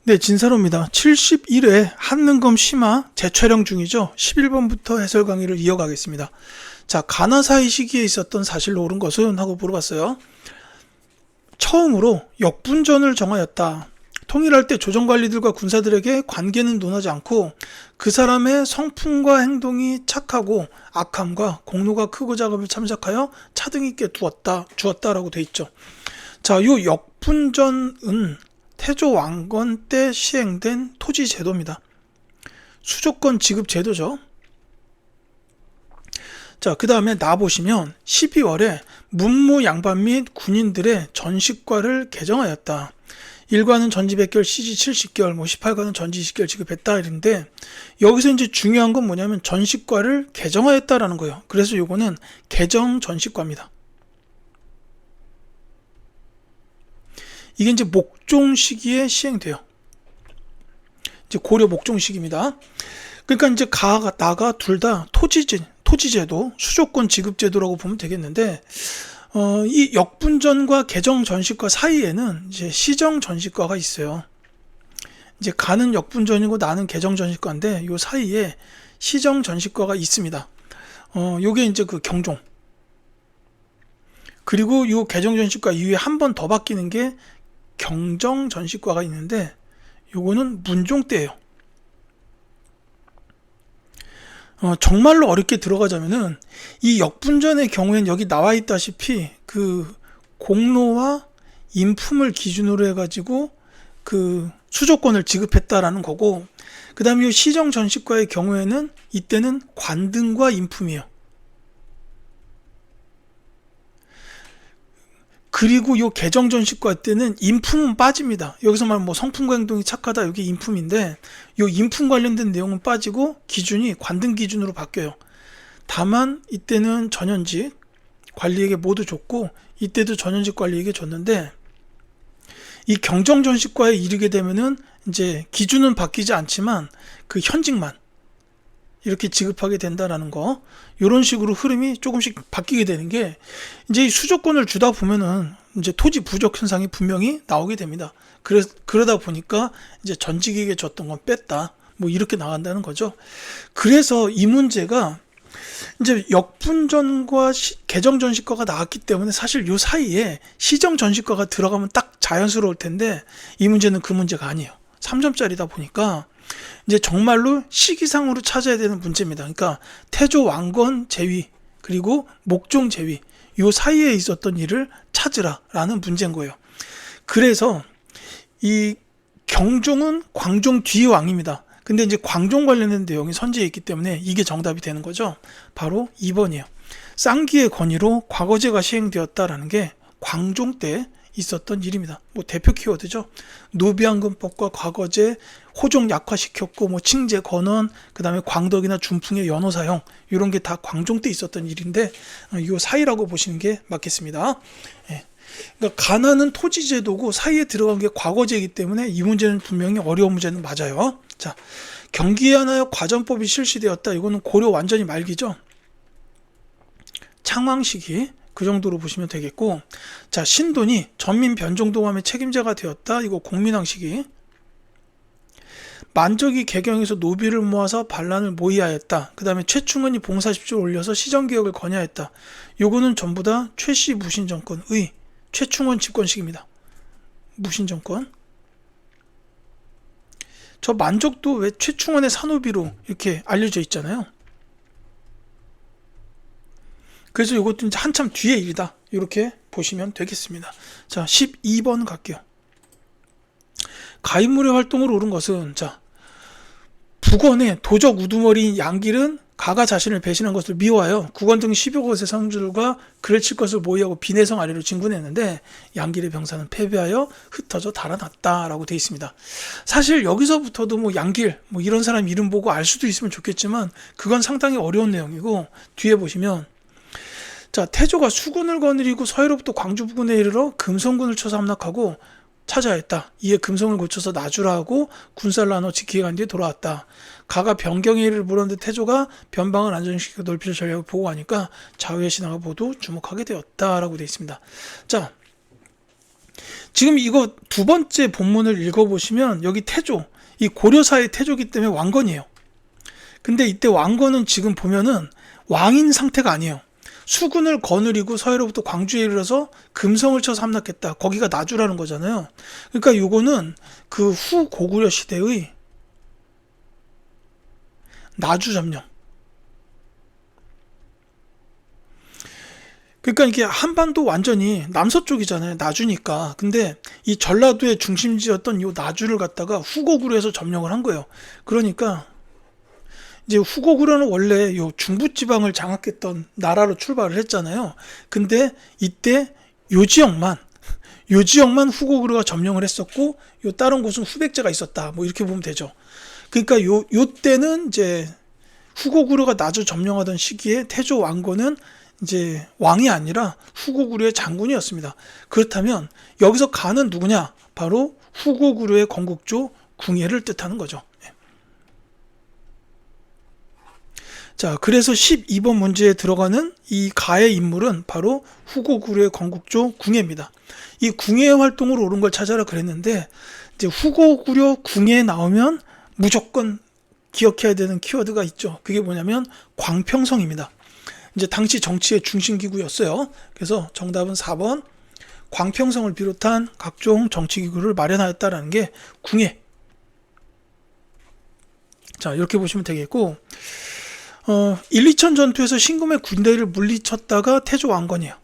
네, 진사로입니다. 71회 한능검 심화 재촬영 중이죠. 11번부터 해설 강의를 이어가겠습니다. 자, 가나사이 시기에 있었던 사실로 옳은 것은? 하고 물어봤어요. 처음으로 역분전을 정하였다. 통일할 때 조정관리들과 군사들에게 관계는 논하지 않고 그 사람의 성품과 행동이 착하고 악함과 공로가 크고 작업을 참작하여 차등 있게 주었다라고 돼 있죠. 자, 요 역분전은 태조 왕건 때 시행된 토지 제도입니다. 수조권 지급 제도죠. 자, 그 다음에 나보시면 12월에 문무 양반 및 군인들의 전식과를 개정하였다. 1과는 전지 100개월, 시지 70개월, 18과는 전지 20개월 지급했다 이런데 여기서 이제 중요한 건 뭐냐면 전식과를 개정하였다라는 거예요. 그래서 요거는 개정 전식과입니다. 이게 이제 목종 시기에 시행돼요. 이제 고려 목종 시기입니다. 그러니까 이제 나가 둘 다 토지제도, 수조권 지급제도라고 보면 되겠는데, 이 역분전과 개정 전식과 사이에는 이제 시정 전식과가 있어요. 이제 가는 역분전이고 나는 개정 전식과인데, 요 사이에 시정 전식과가 있습니다. 요게 이제 그 경종. 그리고 요 개정 전식과 이후에 한 번 더 바뀌는 게 경정 전식과가 있는데 요거는 문종 때예요. 정말로 어렵게 들어가자면은 이 역분전의 경우에는 여기 나와 있다시피 그 공로와 인품을 기준으로 해가지고 그 수조권을 지급했다라는 거고, 그 다음에 이 시정 전식과의 경우에는 이때는 관등과 인품이에요. 그리고 요 개정 전식과 때는 인품은 빠집니다. 여기서 말하면 뭐 성품과 행동이 착하다, 여기 인품인데 요 인품 관련된 내용은 빠지고 기준이 관등 기준으로 바뀌어요. 다만 이때는 전현직 관리에게 모두 줬고 이때도 전현직 관리에게 줬는데, 이 경정 전식과에 이르게 되면은 이제 기준은 바뀌지 않지만 그 현직만 이렇게 지급하게 된다라는 거, 이런 식으로 흐름이 조금씩 바뀌게 되는 게, 이제 이 수조권을 주다 보면은 이제 토지 부족 현상이 분명히 나오게 됩니다. 그러다 보니까 이제 전직에게 줬던 건 뺐다, 뭐 이렇게 나간다는 거죠. 그래서 이 문제가 이제 역분전과 개정 전식과가 나왔기 때문에 사실 요 사이에 시정 전식과가 들어가면 딱 자연스러울 텐데, 이 문제는 그 문제가 아니에요. 3점짜리다 보니까 이제 정말로 시기상으로 찾아야 되는 문제입니다. 그러니까 태조 왕건 제위 그리고 목종 제위, 요 사이에 있었던 일을 찾으라라는 문제인 거예요. 그래서 이 경종은 광종 뒤의 왕입니다. 근데 이제 광종 관련된 내용이 선지에 있기 때문에 이게 정답이 되는 거죠. 바로 2번이에요. 쌍기의 권위로 과거제가 시행되었다라는 게 광종 때 있었던 일입니다. 뭐 대표 키워드죠. 노비환금법과 과거제 호종 약화시켰고, 뭐 칭제 건원, 그 다음에 광덕이나 준풍의 연호 사형, 이런 게 다 광종 때 있었던 일인데 이 사이라고 보시는 게 맞겠습니다. 예. 그러니까 가나는 토지제도고 사이에 들어간 게 과거제이기 때문에 이 문제는 분명히 어려운 문제는 맞아요. 자, 경기에 한하여 과전법이 실시되었다. 이거는 고려 완전히 말기죠. 창왕 시기, 그 정도로 보시면 되겠고, 자, 신돈이 전민 변종동함의 책임자가 되었다. 이거 공민왕 시기. 만적이 개경에서 노비를 모아서 반란을 모의하였다. 그 다음에 최충원이 봉사십주를 올려서 시정개혁을 권유하였다. 요거는 전부 다 최씨 무신정권의 최충원 집권식입니다. 무신정권. 저 만적도 왜 최충원의 산호비로 이렇게 알려져 있잖아요. 그래서 이것도 이제 한참 뒤의 일이다, 이렇게 보시면 되겠습니다. 자, 12번 갈게요. 가인물의 활동으로 옳은 것은, 자, 북원의 도적 우두머리인 양길은 가가 자신을 배신한 것을 미워하여 국원 등 10여 곳의 성들과 그를 칠 것을 모의하고 비내성 아래로 진군했는데 양길의 병사는 패배하여 흩어져 달아났다라고 되어 있습니다. 사실 여기서부터도 뭐 양길 뭐 이런 사람 이름 보고 알 수도 있으면 좋겠지만 그건 상당히 어려운 내용이고, 뒤에 보시면, 자, 태조가 수군을 거느리고 서해로부터 광주 부근에 이르러 금성군을 쳐서 함락하고 차지하였다. 이에 금성을 고쳐서 나주라 하고 군사를 나눠 지키게 간 뒤에 돌아왔다. 가가 변경의 일을 물었는데 태조가 변방을 안정시키고 넓힐 전략을 보고 하니까 좌우의 신하가 모두 주목하게 되었다라고 되어 있습니다. 자, 지금 이거 두 번째 본문을 읽어보시면 여기 태조, 이 고려사의 태조기 때문에 왕건이에요. 근데 이때 왕건은 지금 보면은 왕인 상태가 아니에요. 수군을 거느리고 서해로부터 광주에 이르러서 금성을 쳐서 함락했다. 거기가 나주라는 거잖아요. 그러니까 요거는 그 후 고구려 시대의 나주 점령. 그러니까 이게 한반도 완전히 남서쪽이잖아요. 나주니까. 근데 이 전라도의 중심지였던 이 나주를 갖다가 후고구려에서 점령을 한 거예요. 그러니까 이제 후고구려는 원래 요 중부지방을 장악했던 나라로 출발을 했잖아요. 근데 이때 요 지역만 후고구려가 점령을 했었고, 요 다른 곳은 후백제가 있었다. 뭐 이렇게 보면 되죠. 그러니까 요 때는 이제 후고구려가 나주 점령하던 시기에 태조 왕건은 이제 왕이 아니라 후고구려의 장군이었습니다. 그렇다면 여기서 가는 누구냐? 바로 후고구려의 건국조 궁예를 뜻하는 거죠. 자, 그래서 12번 문제에 들어가는 이 가의 인물은 바로 후고구려의 건국조 궁예입니다. 이 궁예 활동으로 옳은 걸 찾아라 그랬는데, 이제 후고구려 궁예에 나오면 무조건 기억해야 되는 키워드가 있죠. 그게 뭐냐면 광평성입니다. 이제 당시 정치의 중심기구였어요. 그래서 정답은 4번 광평성을 비롯한 각종 정치기구를 마련하였다라는 게 궁예. 자, 이렇게 보시면 되겠고, 1, 2천 전투에서 신금의 군대를 물리쳤다가 태조 왕건이에요.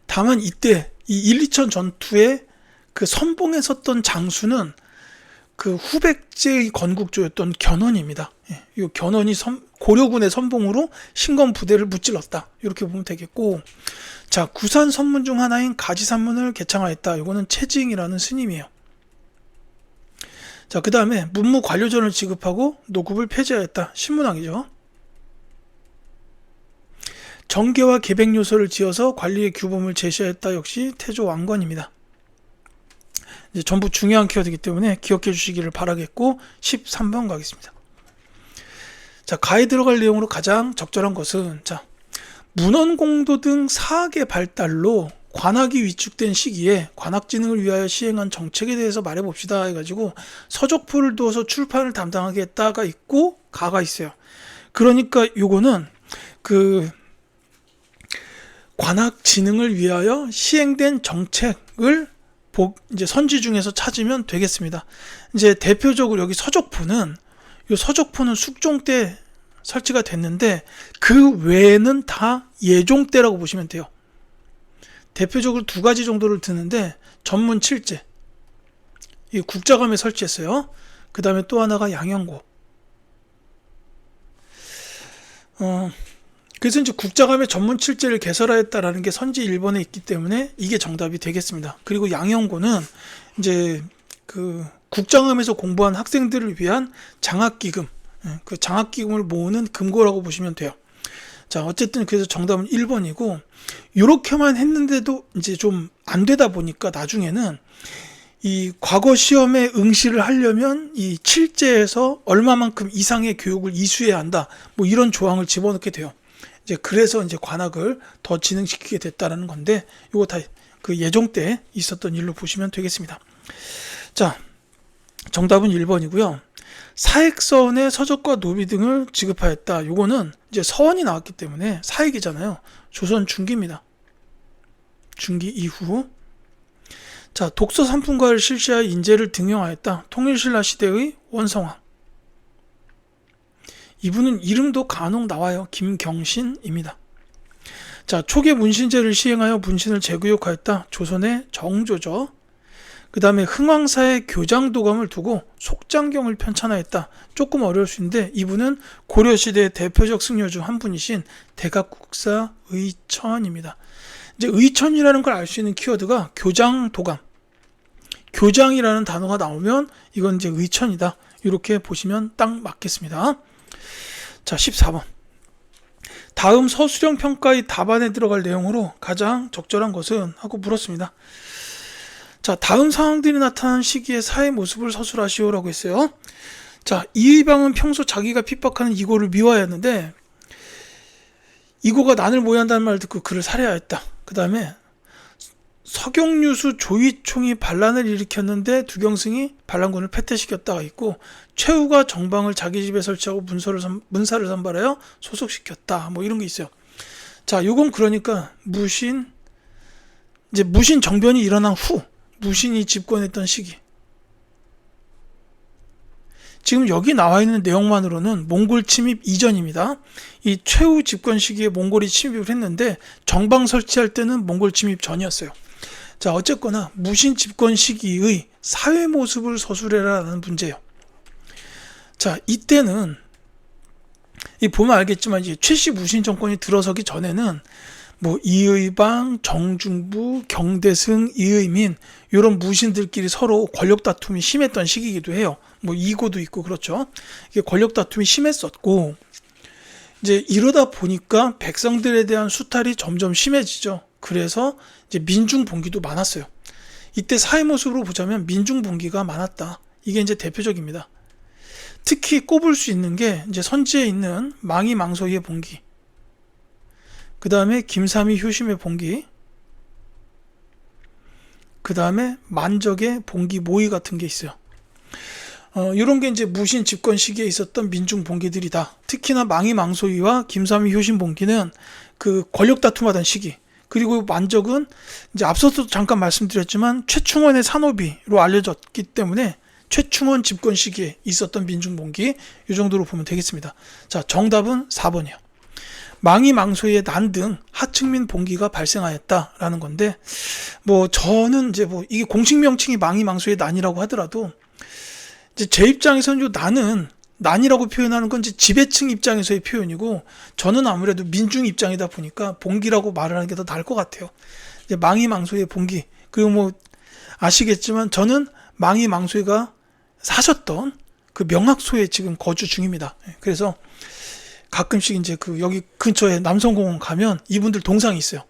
다만 이때 이 1, 2천 전투에 그 선봉에 섰던 장수는 그 후백제의 건국조였던 견훤입니다. 이 견훤이 고려군의 선봉으로 신검 부대를 무찔렀다. 이렇게 보면 되겠고, 자, 구산 선문 중 하나인 가지산문을 개창하였다. 이거는 채징이라는 스님이에요. 자, 그 다음에 문무 관료전을 지급하고 노급을 폐지하였다. 신문왕이죠. 정계와 계백 요소를 지어서 관리의 규범을 제시하였다. 역시 태조 왕건입니다. 이제 전부 중요한 키워드이기 때문에 기억해 주시기를 바라겠고, 13번 가겠습니다. 자, 가에 들어갈 내용으로 가장 적절한 것은, 자, 문헌공도 등 사학의 발달로 관학이 위축된 시기에 관학진흥을 위하여 시행한 정책에 대해서 말해봅시다 해가지고 서적포를 두어서 출판을 담당하게 했다가 있고, 가가 있어요. 그러니까 요거는 그 관학진흥을 위하여 시행된 정책을 이제 선지 중에서 찾으면 되겠습니다. 이제 대표적으로 여기 서적포는 숙종 때 설치가 됐는데 그 외에는 다 예종 때라고 보시면 돼요. 대표적으로 두 가지 정도를 드는데, 전문 7제, 이 국자감에 설치했어요. 그 다음에 또 하나가 양형고. 그래서 이제 국자감에 전문 7제를 개설하였다라는 게 선지 1번에 있기 때문에 이게 정답이 되겠습니다. 그리고 양형고는 이제 그 국자감에서 공부한 학생들을 위한 장학기금, 그 장학기금을 모으는 금고라고 보시면 돼요. 자, 어쨌든 그래서 정답은 1번이고, 이렇게만 했는데도 이제 좀 안 되다 보니까 나중에는 이 과거 시험에 응시를 하려면 이 7제에서 얼마만큼 이상의 교육을 이수해야 한다. 뭐 이런 조항을 집어넣게 돼요. 이제 그래서 이제 관학을 더 진흥시키게 됐다라는 건데, 이거 다 그 예종 때 있었던 일로 보시면 되겠습니다. 자, 정답은 1번이고요. 사액서원의 서적과 노비 등을 지급하였다. 요거는 이제 서원이 나왔기 때문에 사액이잖아요. 조선 중기입니다. 중기 이후. 자, 독서 삼품과를 실시하여 인재를 등용하였다. 통일신라 시대의 원성왕. 이분은 이름도 간혹 나와요. 김경신입니다. 자, 초계 문신제를 시행하여 문신을 재교육하였다. 조선의 정조죠. 그 다음에 흥왕사의 교장도감을 두고 속장경을 편찬하였다. 조금 어려울 수 있는데 이분은 고려시대의 대표적 승려 중 한 분이신 대각국사 의천입니다. 이제 의천이라는 걸 알 수 있는 키워드가 교장도감. 교장이라는 단어가 나오면 이건 이제 의천이다. 이렇게 보시면 딱 맞겠습니다. 자, 14번. 다음 서술형 평가의 답안에 들어갈 내용으로 가장 적절한 것은? 하고 물었습니다. 자, 다음 상황들이 나타난 시기의 사회 모습을 서술하시오라고 했어요. 자, 이의방은 평소 자기가 핍박하는 이고를 미워하였는데 이고가 난을 모의한다는 말을 듣고 그를 살해하였다. 그 다음에 서경유수 조이총이 반란을 일으켰는데 두경승이 반란군을 패퇴시켰다가 있고, 최후가 정방을 자기 집에 설치하고 문사를 선발하여 소속시켰다. 뭐 이런 게 있어요. 자, 요건 그러니까 무신 정변이 일어난 후, 무신이 집권했던 시기. 지금 여기 나와 있는 내용만으로는 몽골 침입 이전입니다. 이 최후 집권 시기에 몽골이 침입을 했는데 정방 설치할 때는 몽골 침입 전이었어요. 자, 어쨌거나 무신 집권 시기의 사회 모습을 서술해라라는 문제예요. 자, 이때는 보면 알겠지만 이제 최씨 무신 정권이 들어서기 전에는 뭐 이의방, 정중부, 경대승, 이의민 이런 무신들끼리 서로 권력 다툼이 심했던 시기이기도 해요. 뭐 이고도 있고 그렇죠. 이게 권력 다툼이 심했었고, 이제 이러다 보니까 백성들에 대한 수탈이 점점 심해지죠. 그래서 이제 민중봉기도 많았어요. 이때 사회 모습으로 보자면 민중봉기가 많았다. 이게 이제 대표적입니다. 특히 꼽을 수 있는 게 이제 선지에 있는 망이 망소이의 봉기, 그 다음에 김삼이 효심의 봉기, 그 다음에 만적의 봉기 모의 같은 게 있어요. 이런 게 이제 무신 집권 시기에 있었던 민중 봉기들이다. 특히나 망이 망소이와 김삼이 효심 봉기는 그 권력 다툼하던 시기, 그리고 만적은 이제 앞서도 잠깐 말씀드렸지만 최충원의 산호비로 알려졌기 때문에 최충원 집권 시기에 있었던 민중 봉기, 이 정도로 보면 되겠습니다. 자, 정답은 4번이요. 망이 망소의 난 등 하층민 봉기가 발생하였다라는 건데, 뭐 저는 이제 뭐 이게 공식 명칭이 망이 망소의 난이라고 하더라도 이제 제 입장에서는 요 난이라고 표현하는 건 이제 지배층 입장에서의 표현이고, 저는 아무래도 민중 입장이다 보니까 봉기라고 말을 하는 게 더 나을 것 같아요. 이제 망이 망소의 봉기, 그리고 뭐 아시겠지만 저는 망이 망소가 사셨던 그 명학소에 지금 거주 중입니다. 그래서 가끔씩 이제 그 여기 근처에 남성공원 가면 이분들 동상이 있어요.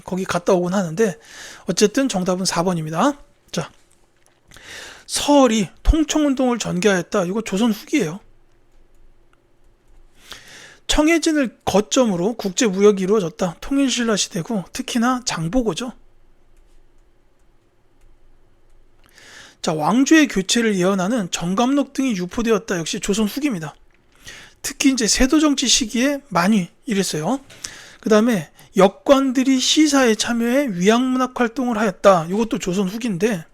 거기 갔다 오곤 하는데, 어쨌든 정답은 4번입니다. 자, 서얼이 통청운동을 전개하였다. 이거 조선 후기예요. 청해진을 거점으로 국제무역이 이루어졌다. 통일신라 시대고, 특히나 장보고죠. 자, 왕조의 교체를 예언하는 정감록 등이 유포되었다. 역시 조선 후기입니다. 특히 이제 세도정치 시기에 많이 이랬어요. 그 다음에 역관들이 시사에 참여해 위양문학 활동을 하였다. 이것도 조선 후기인데,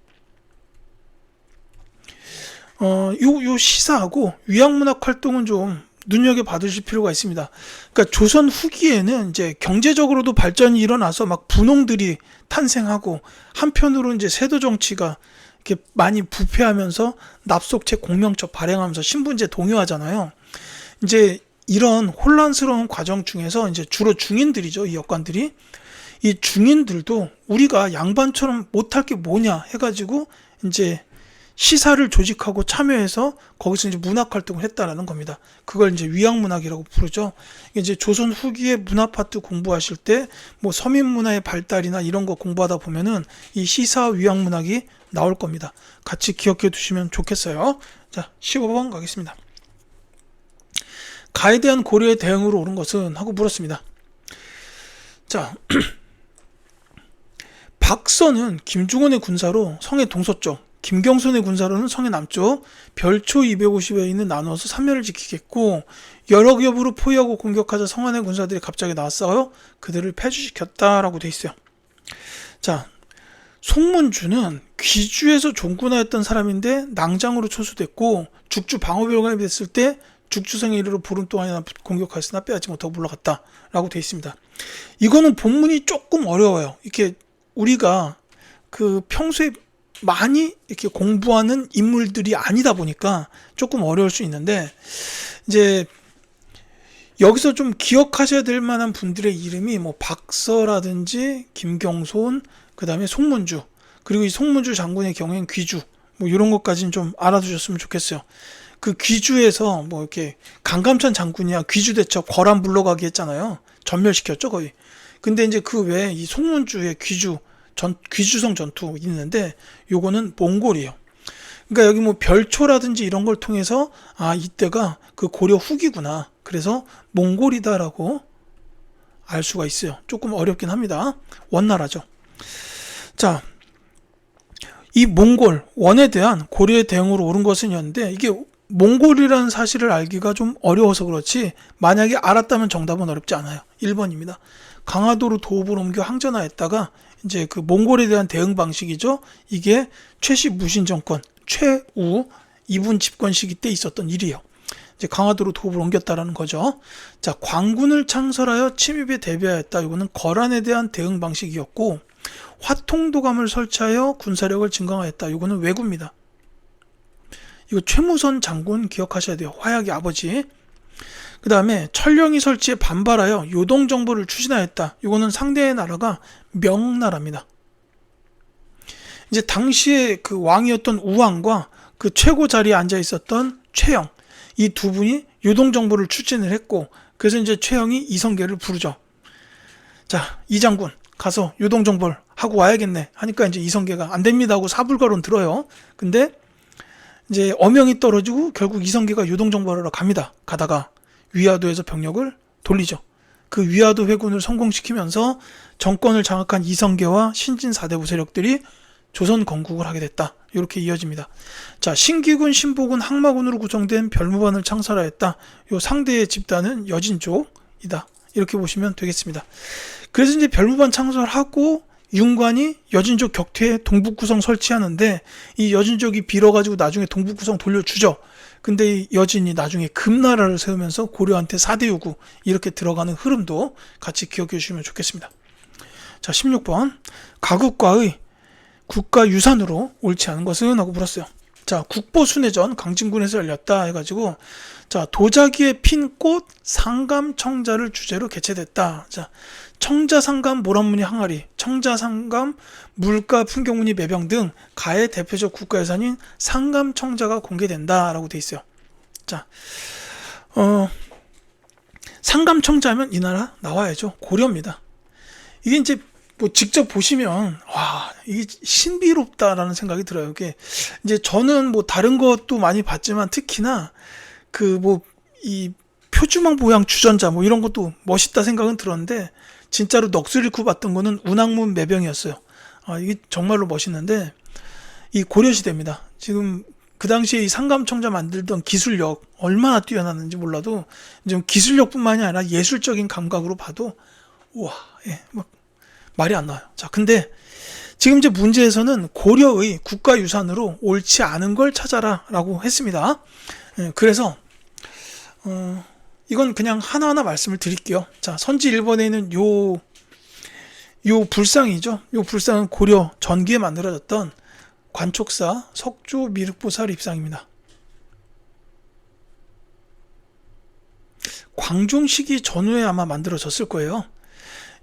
요 시사하고 위양문학 활동은 좀 눈여겨 받으실 필요가 있습니다. 그러니까 조선 후기에는 이제 경제적으로도 발전이 일어나서 막 분홍들이 탄생하고, 한편으로 이제 세도 정치가 이렇게 많이 부패하면서 납속책, 공명책 발행하면서 신분제 동요하잖아요. 이제 이런 혼란스러운 과정 중에서 이제 주로 중인들이죠, 이 역관들이. 이 중인들도 우리가 양반처럼 못할 게 뭐냐 해가지고 이제 시사를 조직하고 참여해서 거기서 이제 문학 활동을 했다라는 겁니다. 그걸 이제 위양문학이라고 부르죠. 이제 조선 후기에 문화 파트 공부하실 때 뭐 서민 문화의 발달이나 이런 거 공부하다 보면은 이 시사 위양문학이 나올 겁니다. 같이 기억해 두시면 좋겠어요. 자, 15번 가겠습니다. 가에 대한 고려의 대응으로 옳은 것은? 하고 물었습니다. 자, 박선은 김중원의 군사로 성의 동서쪽, 김경손의 군사로는 성의 남쪽, 별초 250여 인을 나누어서 삼면을 지키겠고, 여러 겹으로 포위하고 공격하자 성안의 군사들이 갑자기 나왔어요. 그들을 패주시켰다라고 돼 있어요. 자, 송문주는 귀주에서 종군하였던 사람인데 낭장으로 초수됐고, 죽주 방어병이 됐을 때 죽주성에 이르러 보름 동안이나 공격하였으나 빼앗지 못하고 물러갔다라고 돼 있습니다. 이거는 본문이 조금 어려워요. 이렇게 우리가 그 평소에 많이 이렇게 공부하는 인물들이 아니다 보니까 조금 어려울 수 있는데, 이제 여기서 좀 기억하셔야 될 만한 분들의 이름이 뭐 박서라든지 김경손, 그 다음에 송문주, 그리고 이 송문주 장군의 경우에는 귀주, 뭐 이런 것까지는 좀 알아두셨으면 좋겠어요. 그 귀주에서 뭐 이렇게 강감찬 장군이야 귀주 대첩 거란 물러가게 했잖아요. 전멸시켰죠, 거의. 근데 이제 그 외에 이 송문주의 귀주성 전투 있는데, 요거는 몽골이에요. 그러니까 여기 뭐 별초라든지 이런 걸 통해서 이때가 그 고려 후기구나, 그래서 몽골이다라고 알 수가 있어요. 조금 어렵긴 합니다. 원나라죠. 자, 이 몽골 원에 대한 고려의 대응으로 옳은 것은이었는데 이게 몽골이라는 사실을 알기가 좀 어려워서 그렇지 만약에 알았다면 정답은 어렵지 않아요. 1번입니다. 강화도로 도읍을 옮겨 항전하였다가 이제 그 몽골에 대한 대응 방식이죠. 이게 최씨 무신 정권 최우 이분 집권 시기 때 있었던 일이에요. 이제 강화도로 도읍을 옮겼다라는 거죠. 자, 광군을 창설하여 침입에 대비하였다. 이거는 거란에 대한 대응 방식이었고 화통도감을 설치하여 군사력을 증강하였다. 이거는 왜구입니다. 이거 최무선 장군 기억하셔야 돼요. 화약의 아버지. 그 다음에 철령이 설치에 반발하여 요동정보를 추진하였다. 이거는 상대의 나라가 명나라입니다. 이제 당시에 그 왕이었던 우왕과 그 최고 자리에 앉아 있었던 최영, 이 두 분이 요동정보를 추진을 했고, 그래서 이제 최영이 이성계를 부르죠. 자, 이 장군 가서 요동정보를 하고 와야겠네 하니까 이제 이성계가 안 됩니다 하고 사불가론 들어요. 근데 이제 어명이 떨어지고 결국 이성계가 요동정보를 하러 갑니다. 가다가 위화도에서 병력을 돌리죠. 그 위화도 회군을 성공시키면서 정권을 장악한 이성계와 신진 4대부 세력들이 조선 건국을 하게 됐다. 이렇게 이어집니다. 자, 신기군, 신보군, 항마군으로 구성된 별무반을 창설하였다. 요 상대의 집단은 여진족이다. 이렇게 보시면 되겠습니다. 그래서 이제 별무반 창설하고 윤관이 여진족 격퇴에 동북구성 설치하는데 이 여진족이 빌어가지고 나중에 동북구성 돌려주죠. 근데 이 여진이 나중에 금나라를 세우면서 고려한테 4대 요구 이렇게 들어가는 흐름도 같이 기억해 주시면 좋겠습니다. 자, 16번 가국과의 국가유산으로 옳지 않은 것은 하고 물었어요. 자, 국보순회전 강진군에서 열렸다 해가지고 자, 도자기에 핀 꽃 상감청자를 주제로 개최됐다. 자, 청자상감 모란무늬 항아리, 청자상감 물가 풍경무늬 매병 등 가의 대표적 국가유산인 상감청자가 공개된다라고 돼 있어요. 자, 상감청자면 이 나라 나와야죠. 고려입니다. 이게 이제 뭐 직접 보시면 와, 이게 신비롭다라는 생각이 들어요. 이게 이제 저는 뭐 다른 것도 많이 봤지만 특히나 그 뭐 이 표주막 모양 주전자 뭐 이런 것도 멋있다 생각은 들었는데 진짜로 넋을 잃고 봤던 거는 운항문 매병이었어요. 아, 이게 정말로 멋있는데 이 고려시대입니다. 지금 그 당시에 이 상감청자 만들던 기술력 얼마나 뛰어났는지 몰라도 좀 기술력뿐만이 아니라 예술적인 감각으로 봐도 우와, 예, 막 말이 안 나와요. 자, 근데 지금 이제 문제에서는 고려의 국가유산으로 옳지 않은 걸 찾아라라고 했습니다. 예, 그래서 이건 그냥 하나하나 말씀을 드릴게요. 자, 선지 1번에 있는 요 불상이죠. 요 불상은 고려 전기에 만들어졌던 관촉사 석조 미륵보살 입상입니다. 광종 시기 전후에 아마 만들어졌을 거예요.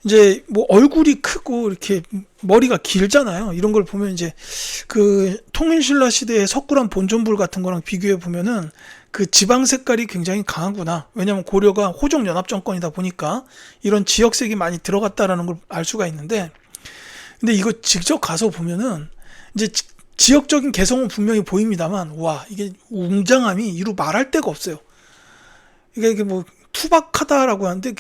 이제 뭐 얼굴이 크고 이렇게 머리가 길잖아요. 이런 걸 보면 이제 그 통일신라 시대의 석굴암 본존불 같은 거랑 비교해 보면은 그 지방 색깔이 굉장히 강하구나. 왜냐면 고려가 호족 연합 정권이다 보니까 이런 지역색이 많이 들어갔다라는 걸 알 수가 있는데, 근데 이거 직접 가서 보면은 이제 지역적인 개성은 분명히 보입니다만, 와, 이게 웅장함이 이루 말할 데가 없어요. 이게 뭐 투박하다라고 하는데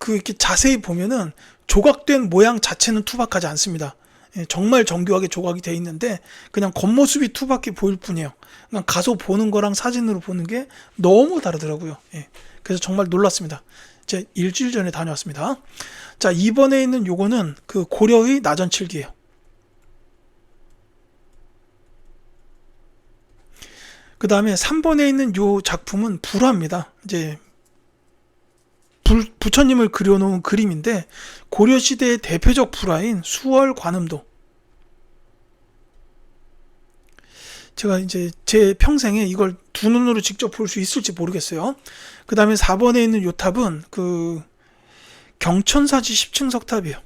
이렇게 자세히 보면은 조각된 모양 자체는 투박하지 않습니다. 예, 정말 정교하게 조각이 돼 있는데 그냥 겉모습이 투박해 보일 뿐이에요. 그냥 가서 보는 거랑 사진으로 보는 게 너무 다르더라고요. 예, 그래서 정말 놀랐습니다. 제가 일주일 전에 다녀왔습니다. 자, 2번에 있는 요거는 그 고려의 나전칠기예요. 그 다음에 3번에 있는 요 작품은 불화입니다. 이제 부처님을 그려놓은 그림인데 고려시대의 대표적 불화인 수월관음도, 제가 이제 제 평생에 이걸 두 눈으로 직접 볼 수 있을지 모르겠어요. 그 다음에 4번에 있는 요 탑은 그 경천사지 10층 석탑이에요.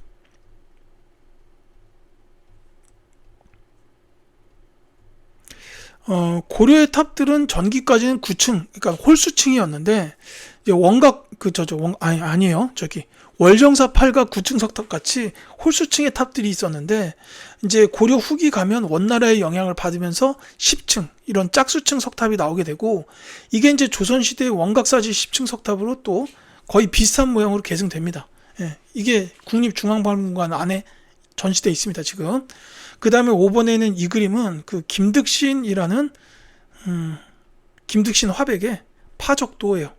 고려의 탑들은 전기까지는 9층, 그러니까 홀수층이었는데 이제 원각 아니에요. 저기 월정사 8각 9층 석탑 같이 홀수층의 탑들이 있었는데 이제 고려 후기 가면 원나라의 영향을 받으면서 10층 이런 짝수층 석탑이 나오게 되고, 이게 이제 조선시대의 원각사지 10층 석탑으로 또 거의 비슷한 모양으로 계승됩니다. 예, 이게 국립중앙박물관 안에 전시되어 있습니다, 지금. 그 다음에 5번에 있는 이 그림은 그 김득신이라는, 김득신 화백의 파적도예요.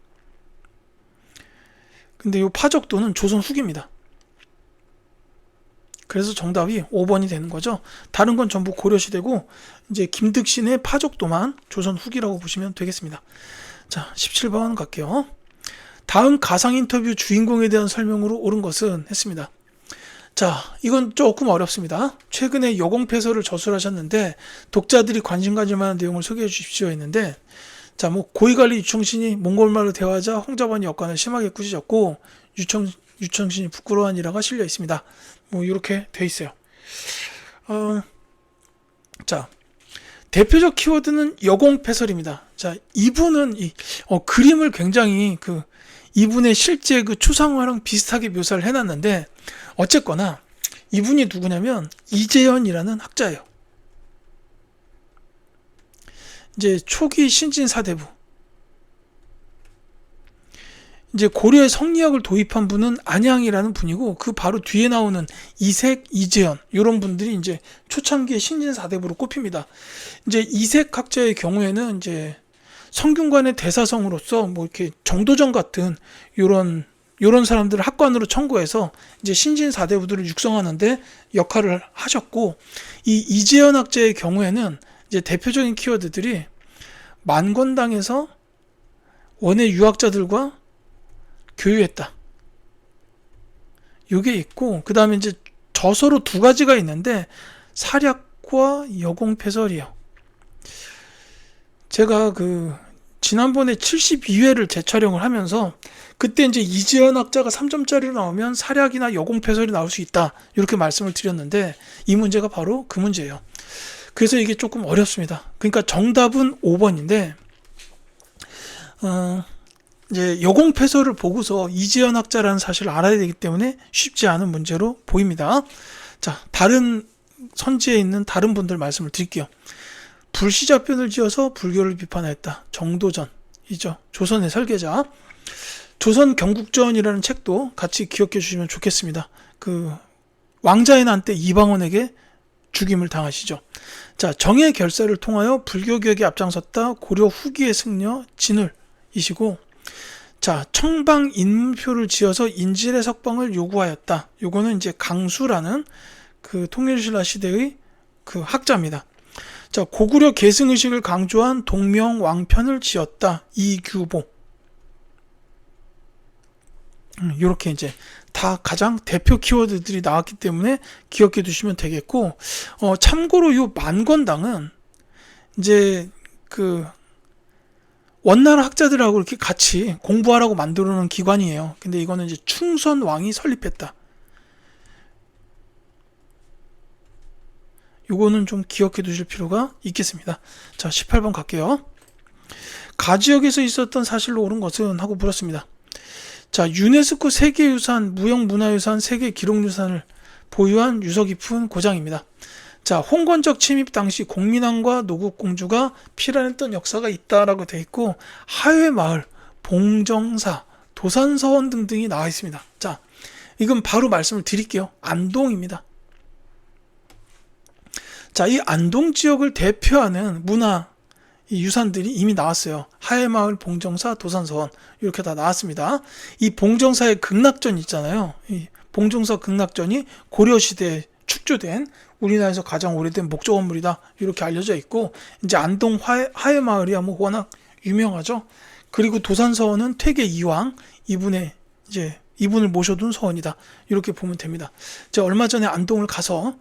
근데 이 파적도는 조선 후기입니다. 그래서 정답이 5번이 되는 거죠. 다른 건 전부 고려시대고, 이제 김득신의 파적도만 조선 후기라고 보시면 되겠습니다. 자, 17번 갈게요. 다음 가상 인터뷰 주인공에 대한 설명으로 옳은 것은 했습니다. 자, 이건 조금 어렵습니다. 최근에 여공패설을 저술하셨는데 독자들이 관심 가질 만한 내용을 소개해 주십시오 했는데, 자, 뭐 고위관리 유청신이 몽골말로 대화하자 홍자반이 역관을 심하게 꾸짖었고 유청신이 부끄러워한 일화가 실려 있습니다. 뭐 이렇게 돼 있어요. 자, 대표적 키워드는 여공패설입니다. 자, 이분은 그림을 굉장히 이분의 실제 그 추상화랑 비슷하게 묘사를 해놨는데, 어쨌거나 이분이 누구냐면 이재현이라는 학자예요. 이제 초기 신진사대부, 이제 고려의 성리학을 도입한 분은 안양이라는 분이고, 그 바로 뒤에 나오는 이색, 이재현 이런 분들이 이제 초창기의 신진사대부로 꼽힙니다. 이제 이색 학자의 경우에는 이제 성균관의 대사성으로서 뭐 이렇게 정도전 같은 요런 사람들을 학관으로 청구해서 이제 신진사대부들을 육성하는데 역할을 하셨고, 이 이재현 학자의 경우에는 이제 대표적인 키워드들이 만권당에서 원의 유학자들과 교유했다, 요게 있고, 그 다음에 이제 저서로 두 가지가 있는데 사략과 여공패설이요. 제가 지난번에 72회를 재촬영을 하면서 그때 이제 이재현 학자가 3점짜리로 나오면 사략이나 여공패설이 나올 수 있다, 이렇게 말씀을 드렸는데 이 문제가 바로 그 문제예요. 그래서 이게 조금 어렵습니다. 그러니까 정답은 5번인데 이제 여공패설을 보고서 이재현 학자라는 사실을 알아야 되기 때문에 쉽지 않은 문제로 보입니다. 자, 다른 선지에 있는 다른 분들 말씀을 드릴게요. 불시자편을 지어서 불교를 비판하였다. 정도전이죠. 조선의 설계자. 조선 경국전이라는 책도 같이 기억해 주시면 좋겠습니다. 왕자의 난 때 이방원에게 죽임을 당하시죠. 자, 정의 결사를 통하여 불교 개혁에 앞장섰다. 고려 후기의 승려 진울이시고, 자, 청방 인문표를 지어서 인질의 석방을 요구하였다. 요거는 이제 강수라는 통일신라 시대의 학자입니다. 자, 고구려 계승의식을 강조한 동명왕편을 지었다. 이규보. 이렇게 이제 다 가장 대표 키워드들이 나왔기 때문에 기억해 두시면 되겠고, 참고로 요 만권당은 이제 원나라 학자들하고 이렇게 같이 공부하라고 만들어 놓은 기관이에요. 근데 이거는 이제 충선왕이 설립했다. 요거는 좀 기억해 두실 필요가 있겠습니다. 자, 18번 갈게요. 가지역에서 있었던 사실로 옳은 것은 하고 물었습니다. 자, 유네스코 세계유산, 무형문화유산, 세계기록유산을 보유한 유서 깊은 고장입니다. 자, 홍건적 침입 당시 공민왕과 노국공주가 피란했던 역사가 있다라고 되어 있고, 하회마을, 봉정사, 도산서원 등등이 나와 있습니다. 자, 이건 바로 말씀을 드릴게요. 안동입니다. 자, 이 안동 지역을 대표하는 문화 유산들이 이미 나왔어요. 하회마을, 봉정사, 도산서원 이렇게 다 나왔습니다. 이 봉정사의 극락전 있잖아요. 이 봉정사 극락전이 고려시대에 축조된 우리나라에서 가장 오래된 목조 건물이다, 이렇게 알려져 있고, 이제 안동 하회마을이야 뭐 워낙 유명하죠. 그리고 도산서원은 퇴계 이황 이분을 모셔둔 서원이다, 이렇게 보면 됩니다. 제가 얼마 전에 안동을 가서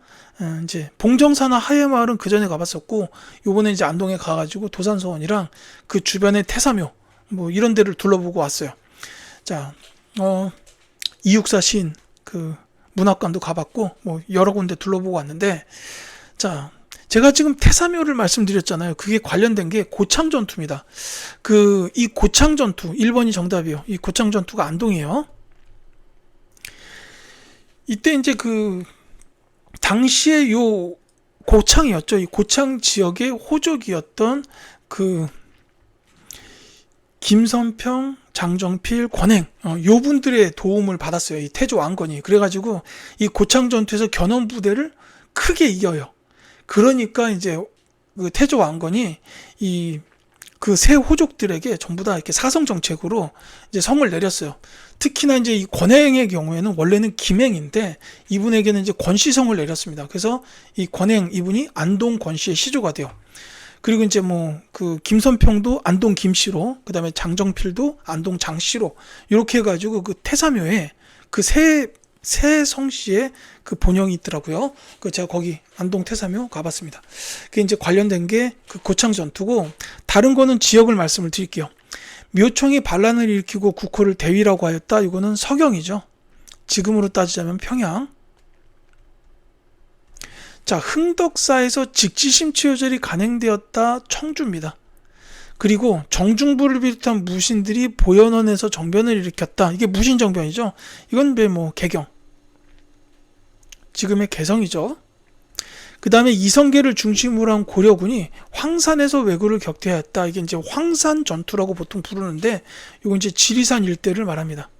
이제 봉정사나 하회마을은 그 전에 가봤었고, 요번에 이제 안동에 가가지고 도산서원이랑 그 주변의 태사묘 뭐 이런 데를 둘러보고 왔어요. 자, 이육사 시인 문학관도 가봤고, 뭐 여러 군데 둘러보고 왔는데, 자, 제가 지금 태사묘를 말씀드렸잖아요. 그게 관련된 게 고창전투입니다. 이 고창전투 1번이 정답이에요. 이 고창전투가 안동이에요. 이때 이제 당시에 요 고창이었죠. 이 고창 지역의 호족이었던 김선평, 장정필, 권행 요 분들의 도움을 받았어요. 이 태조 왕건이. 그래가지고 이 고창 전투에서 견원 부대를 크게 이겨요. 그러니까 이제 그 태조 왕건이 이 그 세 호족들에게 전부 다 이렇게 사성 정책으로 이제 성을 내렸어요. 특히나 이제 이 권행의 경우에는 원래는 김행인데 이분에게는 이제 권씨성을 내렸습니다. 그래서 이 권행 이분이 안동 권씨의 시조가 돼요. 그리고 이제 뭐 그 김선평도 안동 김씨로, 그다음에 장정필도 안동 장씨로 이렇게 해가지고 그 태사묘에 그 세 성씨의 그 본영이 있더라고요. 그 제가 거기 안동 태사묘 가봤습니다. 그게 이제 관련된 게 그 고창 전투고, 다른 거는 지역을 말씀을 드릴게요. 묘청이 반란을 일으키고 국호를 대위라고 하였다. 이거는 서경이죠. 지금으로 따지자면 평양. 자, 흥덕사에서 직지심취요절이 간행되었다. 청주입니다. 그리고 정중부를 비롯한 무신들이 보현원에서 정변을 일으켰다. 이게 무신정변이죠. 이건 뭐 개경. 지금의 개성이죠. 그 다음에 이성계를 중심으로 한 고려군이 황산에서 왜구를 격퇴하였다. 이게 이제 황산 전투라고 보통 부르는데, 이건 이제 지리산 일대를 말합니다.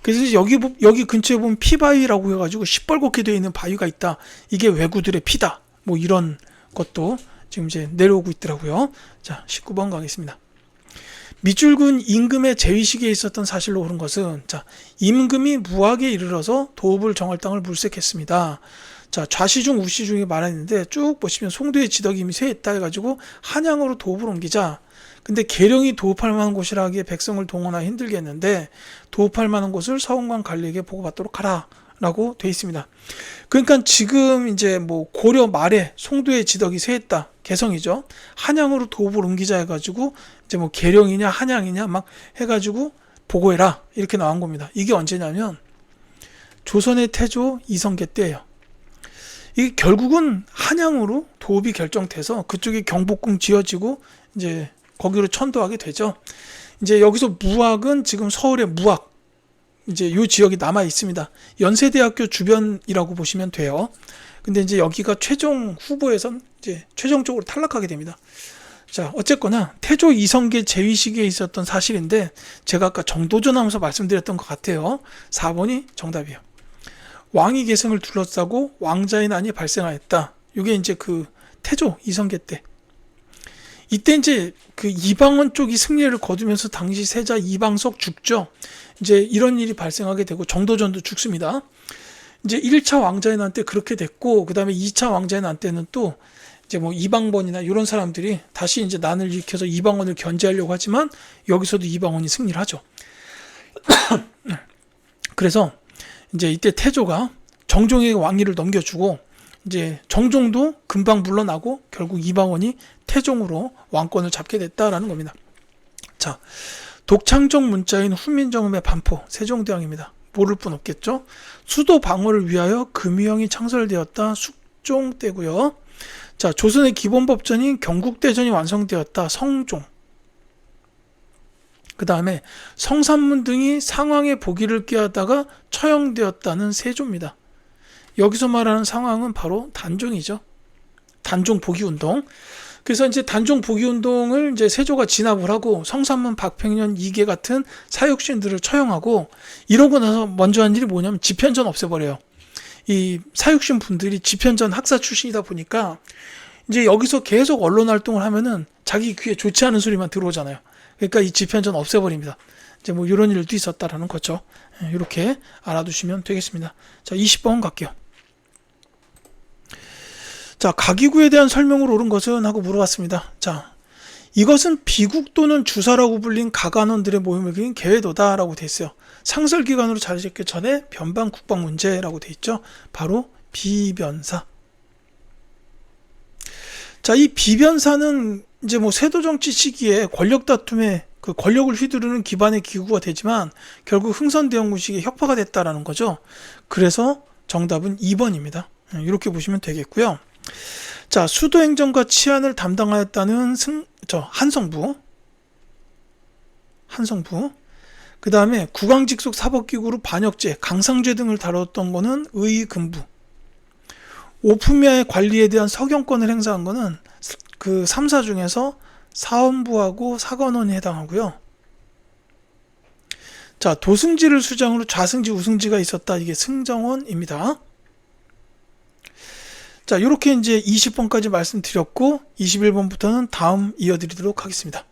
그래서 여기 근처에 보면 피바위라고 해가지고 시뻘겋게 되어 있는 바위가 있다. 이게 왜구들의 피다. 뭐 이런 것도 지금 이제 내려오고 있더라고요. 자, 19번 가겠습니다. 밑줄군 임금의 제위식에 있었던 사실로 옳은 것은, 자, 임금이 무학에 이르러서 도읍을 정할 땅을 물색했습니다. 자, 좌시중 우시중에 말했는데 쭉 보시면 송도의 지덕이 이미 쇠했다 해가지고 한양으로 도읍을 옮기자. 근데 계령이 도읍할 만한 곳이라 하기에 백성을 동원하기 힘들겠는데 도읍할 만한 곳을 서원관 관리에게 보고받도록 하라 라고 돼 있습니다. 그러니까 지금 이제 뭐 고려 말에 송도의 지덕이 쇠했다, 개성이죠. 한양으로 도읍을 옮기자 해가지고 이제 뭐 계령이냐 한양이냐 막 해가지고 보고해라 이렇게 나온 겁니다. 이게 언제냐면 조선의 태조 이성계 때예요. 이게 결국은 한양으로 도읍이 결정돼서 그쪽에 경복궁 지어지고 이제 거기로 천도하게 되죠. 이제 여기서 무학은 지금 서울의 무학, 이제 요 지역이 남아 있습니다. 연세대학교 주변이라고 보시면 돼요. 근데 이제 여기가 최종 후보에선 이제 최종적으로 탈락하게 됩니다. 자, 어쨌거나 태조 이성계 제위식에 있었던 사실인데 제가 아까 정도전하면서 말씀드렸던 것 같아요. 4번이 정답이에요. 왕위 계승을 둘러싸고 왕자의 난이 발생하였다. 이게 이제 그 태조 이성계 때. 이때 이제 그 이방원 쪽이 승리를 거두면서 당시 세자 이방석 죽죠. 이제 이런 일이 발생하게 되고 정도전도 죽습니다. 이제 1차 왕자의 난 때 그렇게 됐고, 그 다음에 2차 왕자의 난 때는 또 이제 뭐 이방번이나 이런 사람들이 다시 이제 난을 일으켜서 이방원을 견제하려고 하지만 여기서도 이방원이 승리를 하죠. 그래서 이제 이때 태조가 정종에게 왕위를 넘겨주고 이제 정종도 금방 물러나고 결국 이방원이 태종으로 왕권을 잡게 됐다라는 겁니다. 자, 독창적 문자인 훈민정음의 반포 세종대왕입니다. 모를 뿐 없겠죠. 수도 방어를 위하여 금유형이 창설되었다. 숙종 때고요. 자, 조선의 기본법전인 경국대전이 완성되었다. 성종. 그 다음에 성산문 등이 상황의 보기를 꾀하다가 처형되었다는 세조입니다. 여기서 말하는 상황은 바로 단종이죠. 단종 보기운동. 그래서 이제 단종 보기운동을 이제 세조가 진압을 하고 성산문, 박팽년, 이계 같은 사육신들을 처형하고, 이러고 나서 먼저 한 일이 뭐냐면 집현전 없애버려요. 이 사육신 분들이 집현전 학사 출신이다 보니까 이제 여기서 계속 언론 활동을 하면은 자기 귀에 좋지 않은 소리만 들어오잖아요. 그러니까 이 집현전 없애버립니다. 이제 뭐 이런 일도 있었다라는 거죠. 이렇게 알아두시면 되겠습니다. 자, 20번 갈게요. 자, 가기구에 대한 설명으로 옳은 것은 하고 물어봤습니다. 자, 이것은 비국 또는 주사라고 불린 가관원들의 모임을 그린 계획도다라고 돼 있어요. 상설기관으로 자리 잡기 전에 변방 국방 문제라고 돼 있죠. 바로 비변사. 자, 이 비변사는 이제 뭐 세도정치 시기에 권력 다툼에 그 권력을 휘두르는 기반의 기구가 되지만 결국 흥선대원군식의 혁파가 됐다라는 거죠. 그래서 정답은 2번입니다. 이렇게 보시면 되겠고요. 자, 수도행정과 치안을 담당하였다는 한성부. 그 다음에 국왕직속 사법기구로 반역죄, 강상죄 등을 다뤘던 거는 의금부. 오품야의 관리에 대한 서경권을 행사한 거는 그 3사 중에서 사헌부하고 사관원이 해당하고요. 자, 도승지를 수장으로 좌승지, 우승지가 있었다. 이게 승정원입니다. 자, 이렇게 이제 20번까지 말씀드렸고 21번부터는 다음 이어드리도록 하겠습니다.